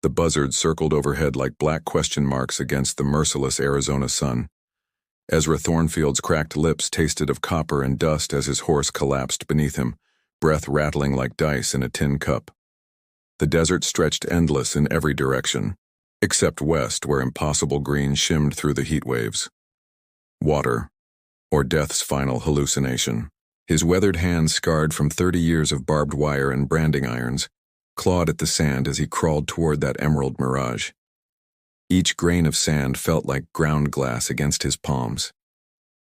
The buzzards circled overhead like black question marks against the merciless Arizona sun. Ezra Thornfield's cracked lips tasted of copper and dust as his horse collapsed beneath him, breath rattling like dice in a tin cup. The desert stretched endless in every direction, except west where impossible green shimmed through the heat waves. Water, or death's final hallucination. His weathered hands, scarred from 30 years of barbed wire and branding irons, clawed at the sand as he crawled toward that emerald mirage. Each grain of sand felt like ground glass against his palms.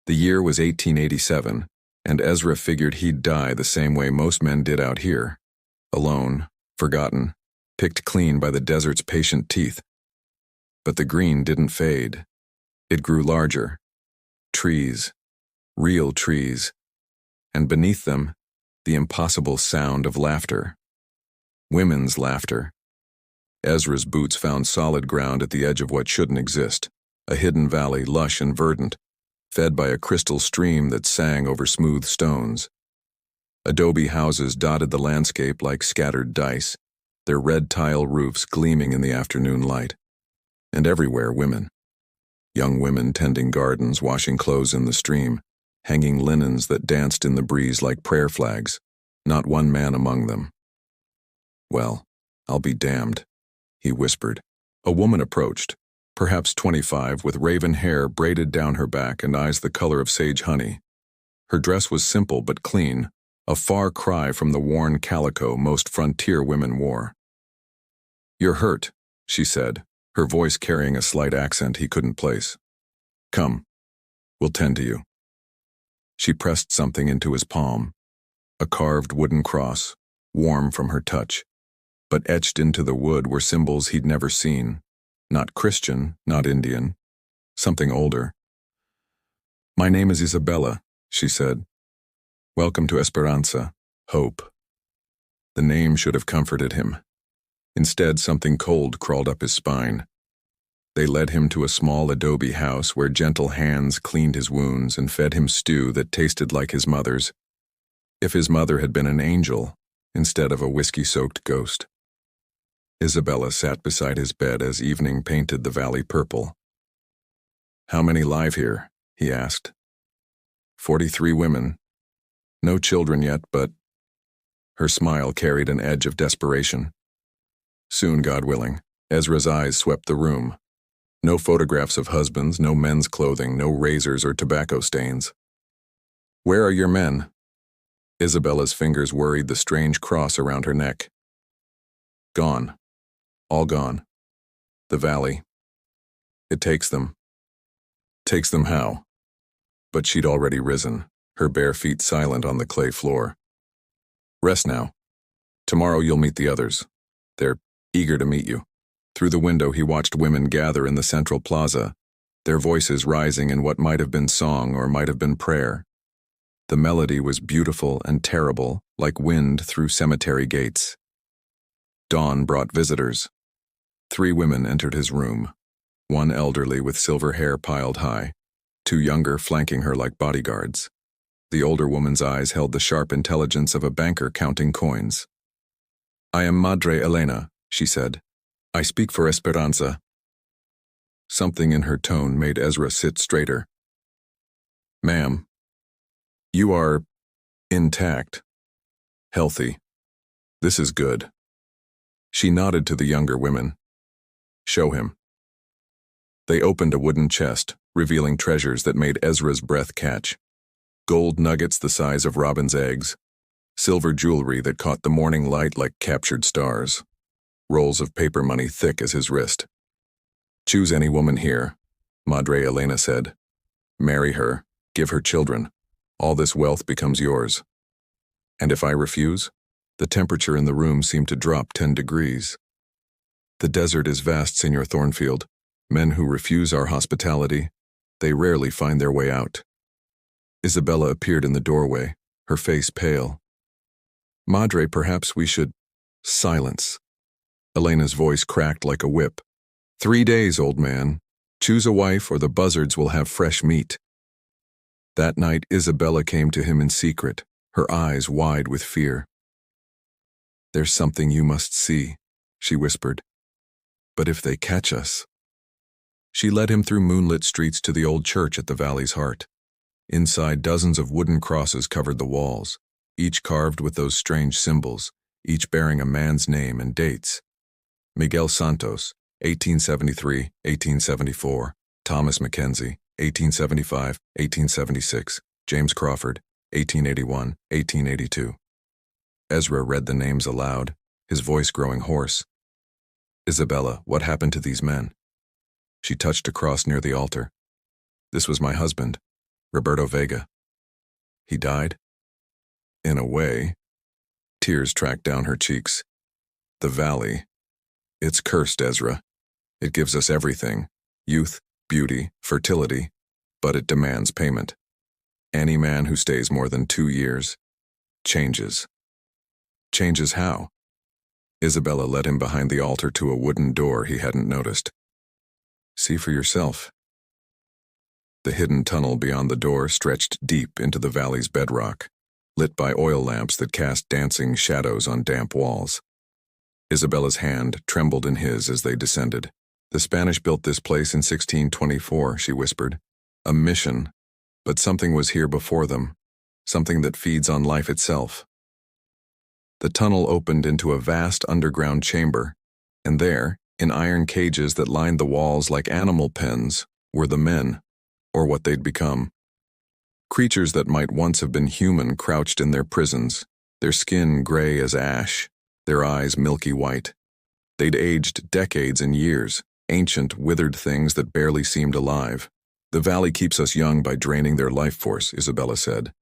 The year was 1887, and Ezra figured he'd die the same way most men did out here, alone, forgotten, picked clean by the desert's patient teeth. But the green didn't fade. It grew larger. Trees, real trees, and beneath them, the impossible sound of laughter. Women's laughter. Ezra's boots found solid ground at the edge of what shouldn't exist, a hidden valley lush and verdant, fed by a crystal stream that sang over smooth stones. Adobe houses dotted the landscape like scattered dice, their red tile roofs gleaming in the afternoon light. And everywhere women. Young women tending gardens, washing clothes in the stream, hanging linens that danced in the breeze like prayer flags, not one man among them. "Well, I'll be damned," he whispered. A woman approached, perhaps 25, with raven hair braided down her back and eyes the color of sage honey. Her dress was simple but clean, a far cry from the worn calico most frontier women wore. "You're hurt," she said, her voice carrying a slight accent he couldn't place. "Come, we'll tend to you." She pressed something into his palm, a carved wooden cross, warm from her touch, but etched into the wood were symbols he'd never seen. Not Christian, not Indian, something older. "My name is Isabella," she said. "Welcome to Esperanza, hope." The name should have comforted him. Instead, something cold crawled up his spine. They led him to a small adobe house where gentle hands cleaned his wounds and fed him stew that tasted like his mother's, if his mother had been an angel instead of a whiskey-soaked ghost. Isabella sat beside his bed as evening painted the valley purple. "How many live here?" he asked. 43 women. No children yet, but..." Her smile carried an edge of desperation. "Soon, God willing." Ezra's eyes swept the room. No photographs of husbands, no men's clothing, no razors or tobacco stains. "Where are your men?" Isabella's fingers worried the strange cross around her neck. "Gone. All gone. The valley. It takes them." "Takes them how?" But she'd already risen, her bare feet silent on the clay floor. "Rest now. Tomorrow you'll meet the others. They're eager to meet you." Through the window he watched women gather in the central plaza, their voices rising in what might have been song or might have been prayer. The melody was beautiful and terrible, like wind through cemetery gates. Dawn brought visitors. 3 women entered his room, one elderly with silver hair piled high, 2 younger flanking her like bodyguards. The older woman's eyes held the sharp intelligence of a banker counting coins. "I am Madre Elena," she said. "I speak for Esperanza." Something in her tone made Ezra sit straighter. "Ma'am, you are intact, healthy. This is good." She nodded to the younger women. "Show him." They opened a wooden chest, revealing treasures that made Ezra's breath catch. Gold nuggets the size of robin's eggs, silver jewelry that caught the morning light like captured stars, rolls of paper money thick as his wrist. "Choose any woman here," Madre Elena said. "Marry her, give her children. All this wealth becomes yours." "And if I refuse?" The temperature in the room seemed to drop 10 degrees. "The desert is vast, Senor Thornfield. Men who refuse our hospitality, they rarely find their way out." Isabella appeared in the doorway, her face pale. "Madre, perhaps we should..." "Silence." Elena's voice cracked like a whip. 3 days, old man. Choose a wife or the buzzards will have fresh meat." That night, Isabella came to him in secret, her eyes wide with fear. "There's something you must see," she whispered. But if they catch us? She led him through moonlit streets to the old church at the valley's heart. Inside, dozens of wooden crosses covered the walls, each carved with those strange symbols, each bearing a man's name and dates. Miguel Santos, 1873-1874, Thomas Mackenzie, 1875-1876, James Crawford, 1881-1882. Ezra read the names aloud, his voice growing hoarse. Isabella, what happened to these men? She touched a cross near the altar. This was my husband, Roberto Vega. He died? In a way. Tears tracked down her cheeks. The valley. It's cursed, Ezra. It gives us everything. Youth, beauty, fertility. But it demands payment. Any man who stays more than 2 years changes. Changes how? Isabella led him behind the altar to a wooden door he hadn't noticed. See for yourself. The hidden tunnel beyond the door stretched deep into the valley's bedrock, lit by oil lamps that cast dancing shadows on damp walls. Isabella's hand trembled in his as they descended. The Spanish built this place in 1624, she whispered. A mission, but something was here before them, something that feeds on life itself. The tunnel opened into a vast underground chamber, and there, in iron cages that lined the walls like animal pens, were the men, or what they'd become. Creatures that might once have been human crouched in their prisons, their skin gray as ash, their eyes milky white. They'd aged decades and years, ancient, withered things that barely seemed alive. The valley keeps us young by draining their life force, Isabella said.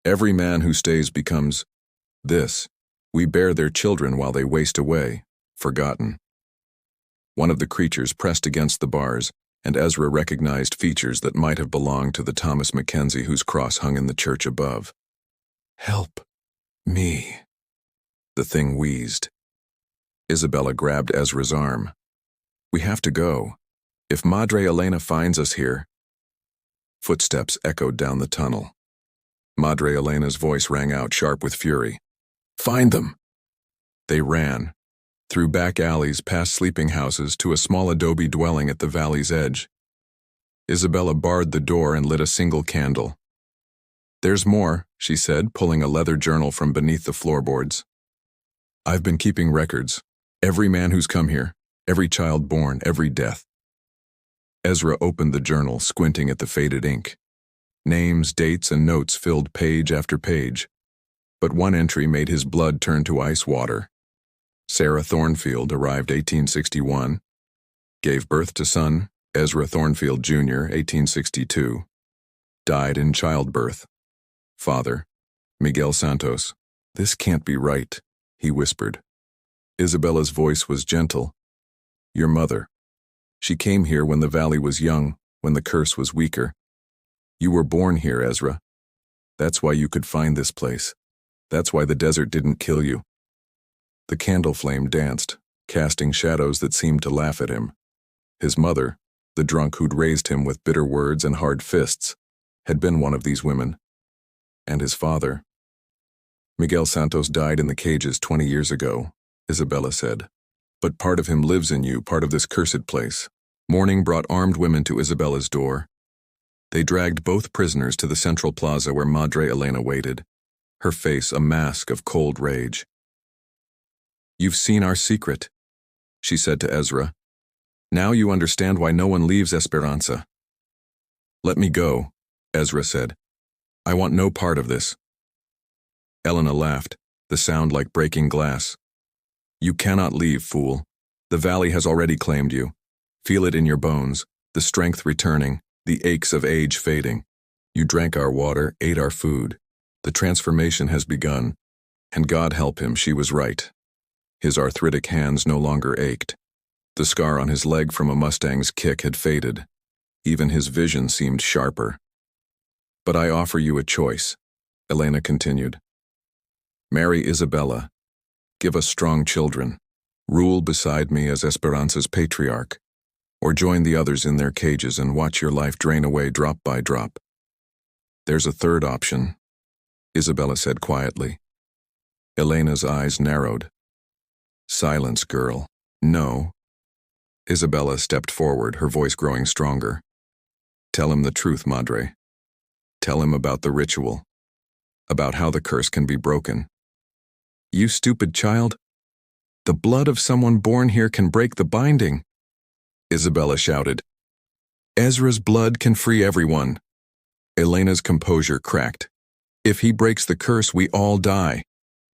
Every man who stays becomes this. We bear their children while they waste away, forgotten. One of the creatures pressed against the bars, and Ezra recognized features that might have belonged to the Thomas Mackenzie whose cross hung in the church above. Help me, the thing wheezed. Isabella grabbed Ezra's arm. We have to go. If Madre Elena finds us here. Footsteps echoed down the tunnel. Madre Elena's voice rang out sharp with fury. Find them! They ran, through back alleys past sleeping houses to a small adobe dwelling at the valley's edge. Isabella barred the door and lit a single candle. There's more, she said, pulling a leather journal from beneath the floorboards. I've been keeping records. Every man who's come here, every child born, every death. Ezra opened the journal, squinting at the faded ink. Names, dates, and notes filled page after page. But one entry made his blood turn to ice water. Sarah Thornfield arrived 1861, gave birth to son, Ezra Thornfield Jr., 1862, died in childbirth. Father, Miguel Santos. This can't be right, he whispered. Isabella's voice was gentle. Your mother. She came here when the valley was young, when the curse was weaker. You were born here, Ezra. That's why you could find this place. That's why the desert didn't kill you. The candle flame danced, casting shadows that seemed to laugh at him. His mother, the drunk who'd raised him with bitter words and hard fists, had been one of these women. And his father. Miguel Santos died in the cages 20 years ago, Isabella said. But part of him lives in you, part of this cursed place. Morning brought armed women to Isabella's door. They dragged both prisoners to the central plaza where Madre Elena waited, her face a mask of cold rage. You've seen our secret, she said to Ezra. Now you understand why no one leaves Esperanza. Let me go, Ezra said. I want no part of this. Elena laughed, the sound like breaking glass. You cannot leave, fool. The valley has already claimed you. Feel it in your bones, the strength returning, the aches of age fading. You drank our water, ate our food. The transformation has begun, and God help him, she was right. His arthritic hands no longer ached. The scar on his leg from a Mustang's kick had faded. Even his vision seemed sharper. But I offer you a choice, Elena continued. Marry Isabella. Give us strong children. Rule beside me as Esperanza's patriarch. Or join the others in their cages and watch your life drain away drop by drop. There's a third option, Isabella said quietly. Elena's eyes narrowed. Silence, girl. No. Isabella stepped forward, her voice growing stronger. Tell him the truth, Madre. Tell him about the ritual. About how the curse can be broken. You stupid child. The blood of someone born here can break the binding, Isabella shouted. Ezra's blood can free everyone. Elena's composure cracked. If he breaks the curse, we all die.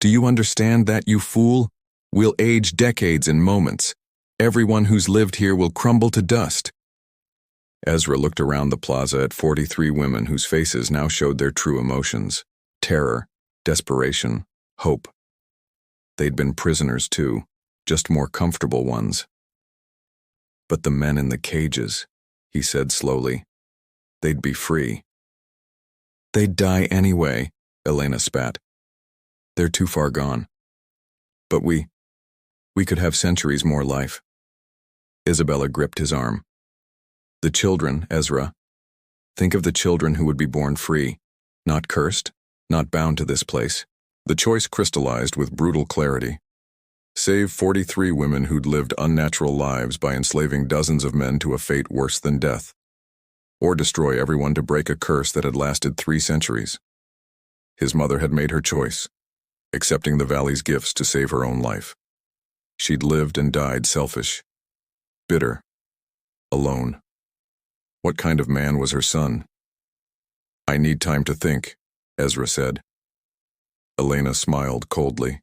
Do you understand that, you fool? We'll age decades in moments. Everyone who's lived here will crumble to dust. Ezra looked around the plaza at 43 women whose faces now showed their true emotions. Terror, desperation, hope. They'd been prisoners too, just more comfortable ones. But the men in the cages, he said slowly, they'd be free. They'd die anyway, Elena spat. They're too far gone. But we could have centuries more life. Isabella gripped his arm. The children, Ezra. Think of the children who would be born free, not cursed, not bound to this place. The choice crystallized with brutal clarity. Save 43 women who'd lived unnatural lives by enslaving dozens of men to a fate worse than death. Or destroy everyone to break a curse that had lasted 3 centuries. His mother had made her choice, accepting the valley's gifts to save her own life. She'd lived and died selfish, bitter, alone. What kind of man was her son? I need time to think, Ezra said. Elena smiled coldly.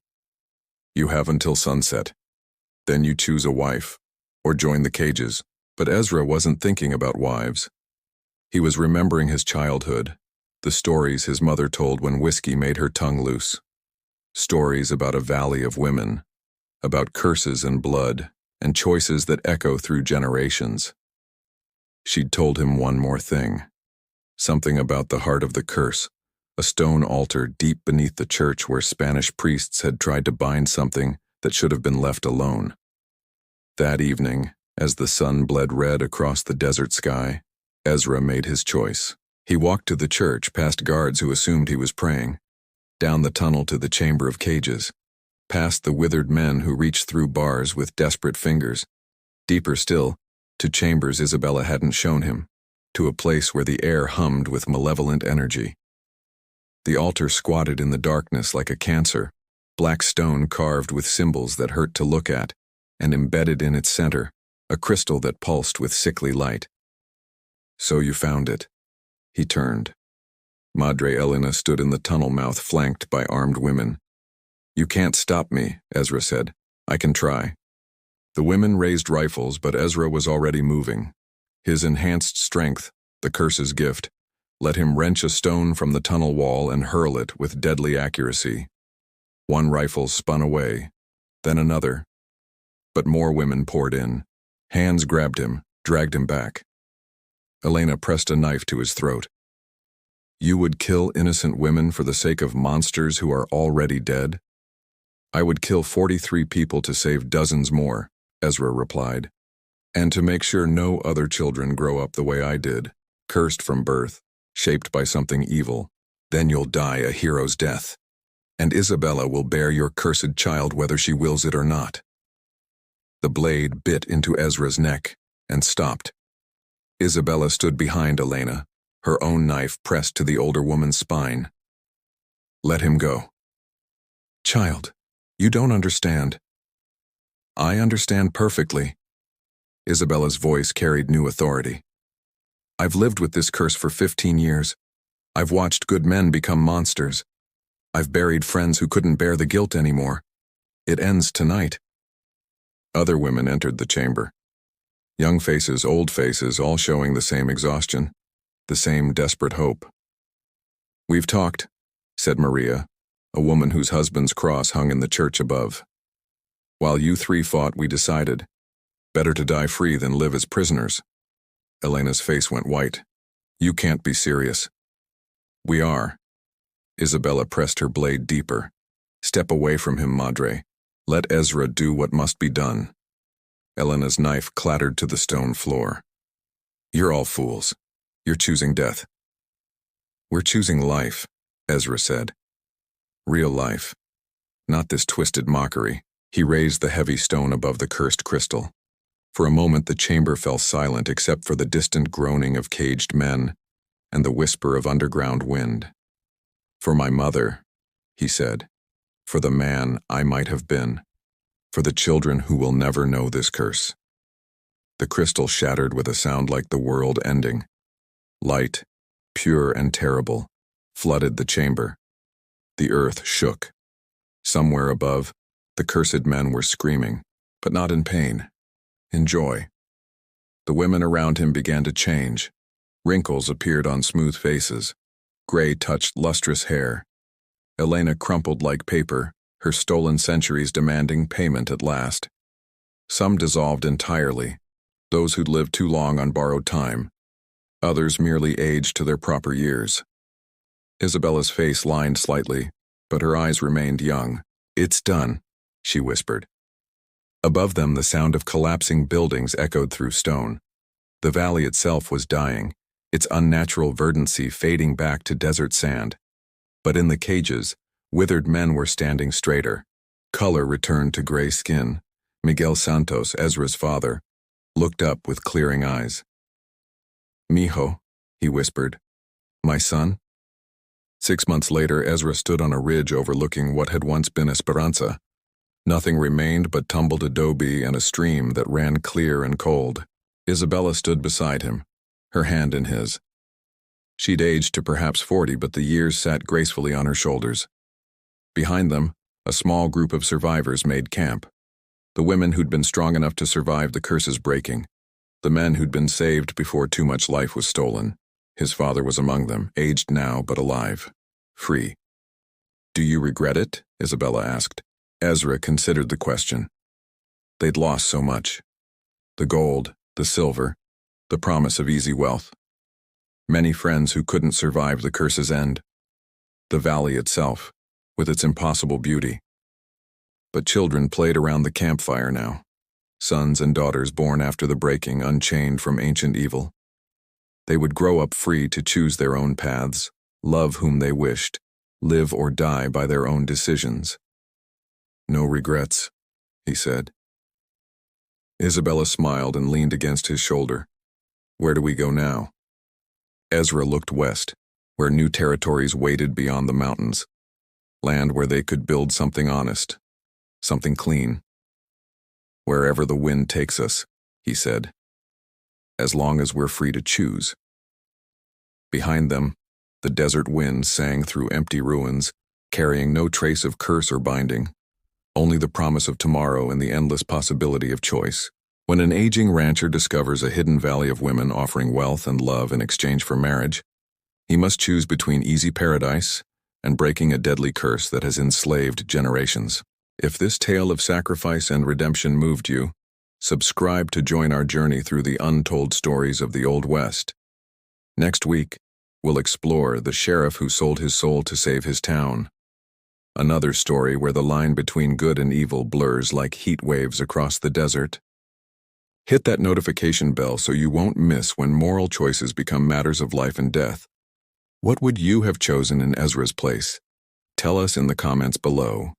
You have until sunset. Then you choose a wife, or join the cages. But Ezra wasn't thinking about wives. He was remembering his childhood, the stories his mother told when whiskey made her tongue loose. Stories about a valley of women, about curses and blood, and choices that echo through generations. She'd told him one more thing. Something about the heart of the curse, a stone altar deep beneath the church where Spanish priests had tried to bind something that should have been left alone. That evening, as the sun bled red across the desert sky, Ezra made his choice. He walked to the church past guards who assumed he was praying, down the tunnel to the chamber of cages, past the withered men who reached through bars with desperate fingers, deeper still, to chambers Isabella hadn't shown him, to a place where the air hummed with malevolent energy. The altar squatted in the darkness like a cancer, black stone carved with symbols that hurt to look at, and embedded in its center, a crystal that pulsed with sickly light. So you found it. He turned. Madre Elena stood in the tunnel mouth flanked by armed women. You can't stop me, Ezra said. I can try. The women raised rifles, but Ezra was already moving. His enhanced strength, the curse's gift, let him wrench a stone from the tunnel wall and hurl it with deadly accuracy. One rifle spun away, then another. But more women poured in. Hands grabbed him, dragged him back. Elena pressed a knife to his throat. You would kill innocent women for the sake of monsters who are already dead? I would kill 43 people to save dozens more, Ezra replied. And to make sure no other children grow up the way I did, cursed from birth, shaped by something evil. Then you'll die a hero's death. And Isabella will bear your cursed child whether she wills it or not. The blade bit into Ezra's neck and stopped. Isabella stood behind Elena, her own knife pressed to the older woman's spine. Let him go. Child, you don't understand. I understand perfectly. Isabella's voice carried new authority. I've lived with this curse for 15 years. I've watched good men become monsters. I've buried friends who couldn't bear the guilt anymore. It ends tonight. Other women entered the chamber. Young faces, old faces, all showing the same exhaustion, the same desperate hope. We've talked, said Maria, a woman whose husband's cross hung in the church above. While you 3 fought, we decided, better to die free than live as prisoners. Elena's face went white. You can't be serious. We are. Isabella pressed her blade deeper. Step away from him, Madre. Let Ezra do what must be done. Elena's knife clattered to the stone floor. You're all fools. You're choosing death. We're choosing life, Ezra said. Real life. Not this twisted mockery. He raised the heavy stone above the cursed crystal. For a moment the chamber fell silent except for the distant groaning of caged men and the whisper of underground wind. "For my mother," he said, "for the man I might have been, for the children who will never know this curse." The crystal shattered with a sound like the world ending. Light, pure and terrible, flooded the chamber. The earth shook. Somewhere above, the cursed men were screaming, but not in pain, in joy. The women around him began to change. Wrinkles appeared on smooth faces. Gray touched lustrous hair. Elena crumpled like paper, her stolen centuries demanding payment at last. Some dissolved entirely, those who'd lived too long on borrowed time. Others merely aged to their proper years. Isabella's face lined slightly, but her eyes remained young. "It's done," she whispered. Above them, the sound of collapsing buildings echoed through stone. The valley itself was dying, its unnatural verdancy fading back to desert sand. But in the cages, withered men were standing straighter. Color returned to gray skin. Miguel Santos, Ezra's father, looked up with clearing eyes. "Mijo," he whispered. "My son?" 6 months later, Ezra stood on a ridge overlooking what had once been Esperanza. Nothing remained but tumbled adobe and a stream that ran clear and cold. Isabella stood beside him, her hand in his. She'd aged to perhaps 40, but the years sat gracefully on her shoulders. Behind them, a small group of survivors made camp. The women who'd been strong enough to survive the curse's breaking. The men who'd been saved before too much life was stolen. His father was among them, aged now but alive. Free. "Do you regret it?" Isabella asked. Ezra considered the question. They'd lost so much. The gold, the silver, the promise of easy wealth. Many friends who couldn't survive the curse's end. The valley itself, with its impossible beauty. But children played around the campfire now. Sons and daughters born after the breaking, unchained from ancient evil. They would grow up free to choose their own paths, love whom they wished, live or die by their own decisions. "No regrets," he said. Isabella smiled and leaned against his shoulder. "Where do we go now?" Ezra looked west, where new territories waited beyond the mountains. Land where they could build something honest, something clean. "Wherever the wind takes us," he said. "As long as we're free to choose." Behind them, the desert wind sang through empty ruins, carrying no trace of curse or binding. Only the promise of tomorrow and the endless possibility of choice. When an aging rancher discovers a hidden valley of women offering wealth and love in exchange for marriage, he must choose between easy paradise and breaking a deadly curse that has enslaved generations. If this tale of sacrifice and redemption moved you, subscribe to join our journey through the untold stories of the Old West. Next week, we'll explore the sheriff who sold his soul to save his town. Another story where the line between good and evil blurs like heat waves across the desert. Hit that notification bell so you won't miss when moral choices become matters of life and death. What would you have chosen in Ezra's place? Tell us in the comments below.